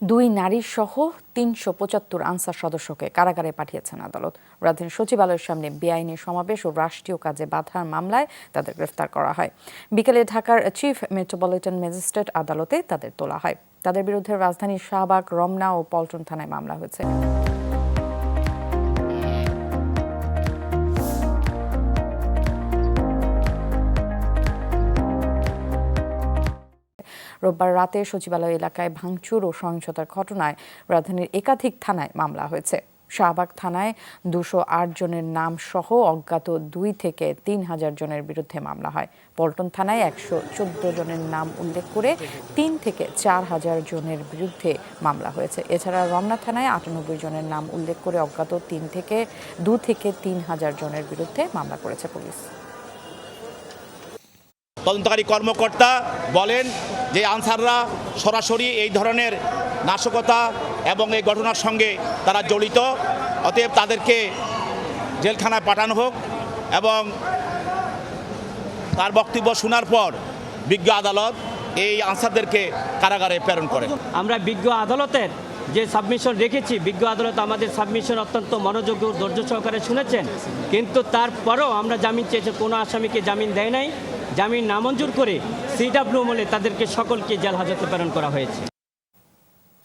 দুই নারী সহ ৩৭৫ আনসার সদস্যকে কারাগারে পাঠিয়েছেন আদালত। রাজধানীর সচিবালয়ের সামনে বেআইনি সমাবেশ ও রাষ্ট্রীয় কাজে বাধার মামলায় তাদের গ্রেফতার করা হয়। বিকেলে ঢাকার চিফ মেট্রোপলিটন ম্যাজিস্ট্রেট আদালতে তাদের তোলা হয়। তাদের বিরুদ্ধে রাজধানীর শাহবাগ, রমনা ও পল্টন থানায় মামলা হয়েছে। রোববার রাতে সচিবালয় এলাকায় ভাঙচুর ও সহিংসতার ঘটনায় রাজধানীর একাধিক থানায় মামলা হয়েছে। শাহবাগ থানায় ২০৮ জনের নাম সহ অজ্ঞাত ২ থেকে ৩,০০০ জনের বিরুদ্ধে মামলা হয়। পল্টন থানায় ১১৪ জনের নাম উল্লেখ করে ৩ থেকে ৪,০০০ জনের বিরুদ্ধে মামলা হয়েছে। এছাড়া রমনা থানায় ৯৮ জনের নাম উল্লেখ করে অজ্ঞাত ২ থেকে ৩,০০০ জনের বিরুদ্ধে মামলা করেছে পুলিশ। তদন্তকারী কর্মকর্তা বলেন যে আনসাররা সরাসরি এই ধরনের নাশকতা এবং এই ঘটনার সঙ্গে তারা জড়িত, অতএব তাদেরকে জেলখানায় পাঠানো হোক এবং তার বক্তব্য শোনার পর বিজ্ঞ আদালত এই আনসারদেরকে কারাগারে প্রেরণ করে। আমরা বিজ্ঞ আদালতের যে সাবমিশন রেখেছি, বিজ্ঞ আদালত আমাদের সাবমিশন অত্যন্ত মনোযোগ ও ধৈর্য সহকারে শুনেছেন, কিন্তু তারপরেও আমরা জামিন চেয়েছি, কোনো আসামিকে জামিন দেয় নাই। জামিন নামঞ্জুর করে CW আমলে তাদেরকে সকলকে জেল হাজতে প্রেরণ করা হয়েছে।